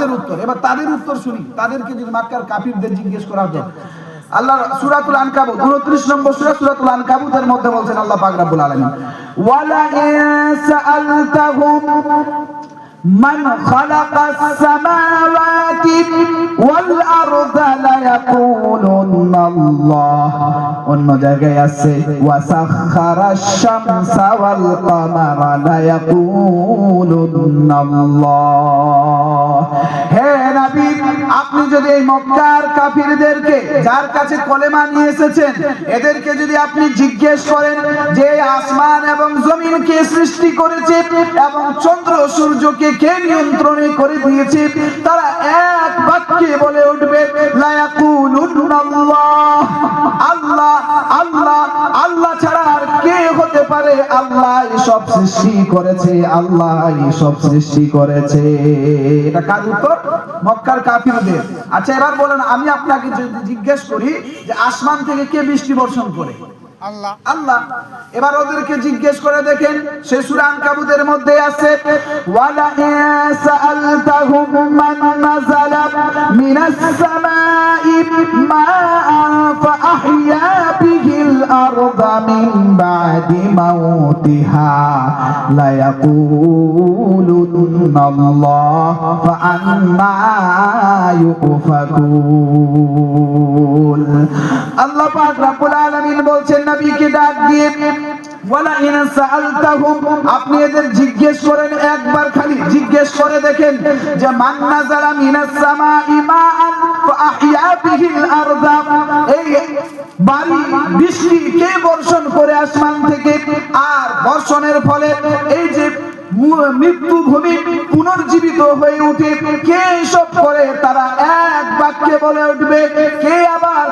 আমাদের উত্তর। এবার তাদের উত্তর শুনি। তাদেরকে যদি মক্কার কাফিরদের জিজ্ঞেস করা হতো, আল্লাহ সূরাতুল আনকাবুত 29 নম্বর সূরা সূরাতুল আনকাবুতের মধ্যে বলছেন আল্লাহ পাক রব্বুল আলামিন, ওয়ালা ইন সাআলতাহুম মান খালাকাস সামাওয়াতি ওয়াল আরদা লা ইয়াকুলুনাল্লাহ। অন্য জায়গায় আছে ওয়া সাখারাশ শামসা ওয়াল কামারা লা ইয়াকুলুনাল্লাহ। হে নবী, আপনি যদি এই মক্কার কাফিরদেরকে, যার কাছে কলেমা নিয়ে এসেছেন, এদেরকে যদি আপনি জিজ্ঞেস করেন যে আসমান এবং জমিনকে সৃষ্টি করেছে এবং চন্দ্র সূর্যকে কে নিয়ন্ত্রণে করে দিয়েছে, তারা এক বাক্যে বলে উঠবে লা ইয়াকুলুনাল্লাহ। আল্লাহ আল্লাহ আল্লাহ ছাড়া আর কে হতে পারে? আল্লাহ সব সৃষ্টি করেছে, আল্লাহ সব সৃষ্টি করেছে। এটা কার উত্তর? মক্কার কাফিরদের। আচ্ছা, এবার বলেন, আমি আপনাকে যদি জিজ্ঞেস করি যে আসমান থেকে কে বৃষ্টি বর্ষণ করে? আল্লাহ। আল্লাহ। এবার ওদেরকে জিজ্ঞেস করে দেখেন, সেই সূরা আনকাবুতের মধ্যে আছে ওয়ালা ইয়াসালতাহুম মান নাযালা মিনাস সামাই মাআন ফাআহইয়া বিহিল আরদা মিন বাদি মাউতিহা লা ইয়াকুলুনাল্লাহ ফাআন্না ইউফাকুন। আল্লাহ পাক রব্বুল আলামিন বলছেন নবীকে ডাক দিয়ে, ওয়ালা ইন সাআলতাহুম, আপনি এদের জিজ্ঞেস করেন, একবার খালি জিজ্ঞেস করে দেখেন যে মান নাযালা মিনাস সামাই মাআন ফাআহইয়া বিহিল আরদা, এই বাড়ি বৃষ্টি কে বর্ষণ করে আসমান থেকে, আর বর্ষণের ফলে এই যে মৃত্যু ভূমি পুনর্জীবিত হয়ে উঠে, কে সব করে? তারা এক বাক্যে বলে উঠবে কে আবার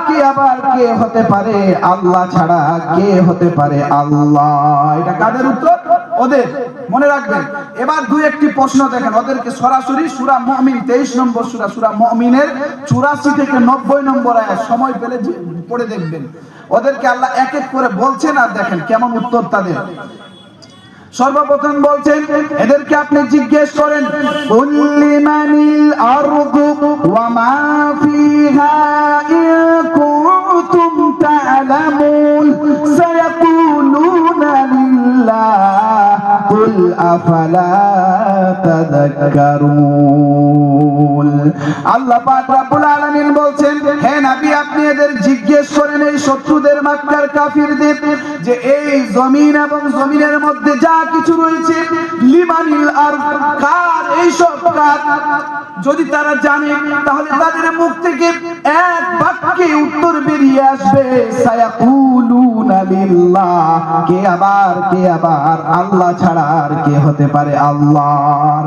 কে হতে পারে? আল্লাহ ছাড়া কে হতে পারে? আল্লাহ। এটা কাদের উত্তর? ওদের। মনে রাখবেন। এবার দুই একটি প্রশ্ন দেখেন, ওদেরকে সরাসরি সূরা মুমিন 23 নম্বর সূরা মুমিনের 84 থেকে 90 নম্বর আয়াত সময় পেলে পড়ে দেখবেন। ওদেরকে আল্লাহ এক এক করে বলছেন, আর দেখেন কেমন উত্তর তাদের। সর্বপ্রথম বলছেন, এদেরকে আপনি জিজ্ঞেস করেন কুল্লিমানিল আরদু ওয়া মা ফিহা ইন কুনতুম তা'লামুন সায়াকুলুনা লিল্লাহ কুল আফালা তাযাক্কারুন। আল্লাহ পাক রব্বুল আলামিন বলছেন, হে নবী, আপনি এদের জিজ্ঞেস করেন, এই শত্রুদের মক্কার কাফিরদের, যে এই জমিন এবং জমিনের মধ্যে যা কিছু রয়েছে, লিমানিল আরদ, কার? এই সব কার? যদি তারা জানে তাহলে তাদের মুখ থেকে এক বাক্যে উত্তর বেরিয়ে আসবে সায়াকুলুনা লিল্লাহ। কে আবার আল্লাহ ছাড়া আর কে হতে পারে? আল্লাহ।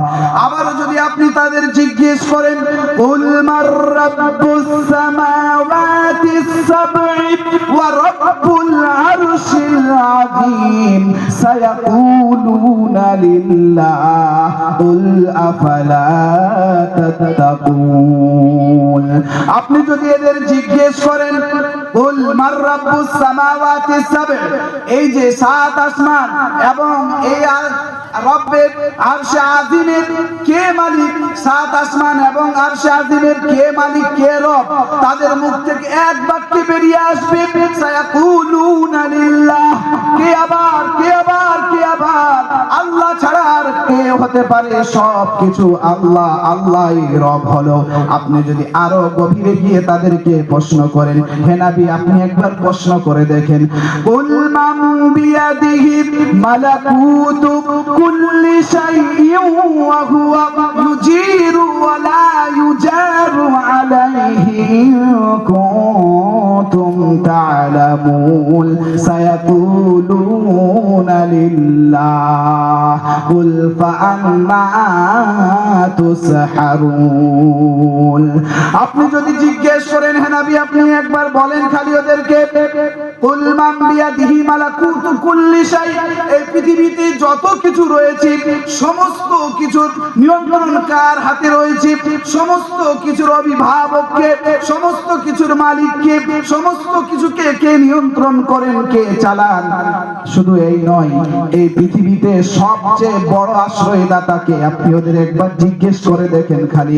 আবার যদি আপনি তাদের জিজ্ঞেস করেন কুল মার রাব্বুস সামাওয়াতিস সাবঈ ওয়া রাব্বুল আরশিল আযীম সায়াকুলুনা লিল্লাহ কুল আফালা তাত্তাকুন। আপনি যদি এদের জিজ্ঞেস করেন কুল মার রাব্বুস সামাওয়াতিস সাবঈ, এই যে 7 আসমান এবং এই রব্বের আরশে আযীমের কে মালিক? 7 আসমান এবং আরশে আযীমের কে মালিক, কে রব? তাদের মুখ থেকে এক বাক্যে বেরিয়ে আসবে সায়াকুলুনা লিল্লাহ। কে আবার আল্লাহ ছাড়া আর কে হতে পারে? সব কিছু আল্লাহ, আল্লাহই রব হলো। আপনি যদি আরো গভীরে গিয়ে তাদেরকে প্রশ্ন করেন, হে নবী, আপনি একবার প্রশ্ন করে দেখেন কুল মান বিয়াদিহি মালাকুতু কুল্লি শাইইন ওয়া হুয়া ইউজিরু ওয়া লা ইউজারু আলাইহি ইন কুনতুম তা'লামুন সায়াকুলুনা লিল্লাহ কুল ফাআন্না তুসহারুন। আপনি যদি জিজ্ঞেস করেন, হে নবী, আপনি একবার বলেন খালি ওদেরকে কুল মান বিয়াদিহি মালাকুতু কুল্লি শাই, এই পৃথিবীতে যত কিছু রয়েছে সমস্ত কিছুর নিয়ন্ত্রণ কার হাতে রয়েছে? সমস্ত কিছুর অভিভাবক কে? সমস্ত কিছুর মালিক কে? সমস্ত কিছুকে কে নিয়ন্ত্রণ করেন, কে চালান? শুধু এই নয়, এই পৃথিবীতে সবচেয়ে বড় আশ্রয়দাতাকে আপনি ওদের একবার জিজ্ঞেস করে দেখেন খালি।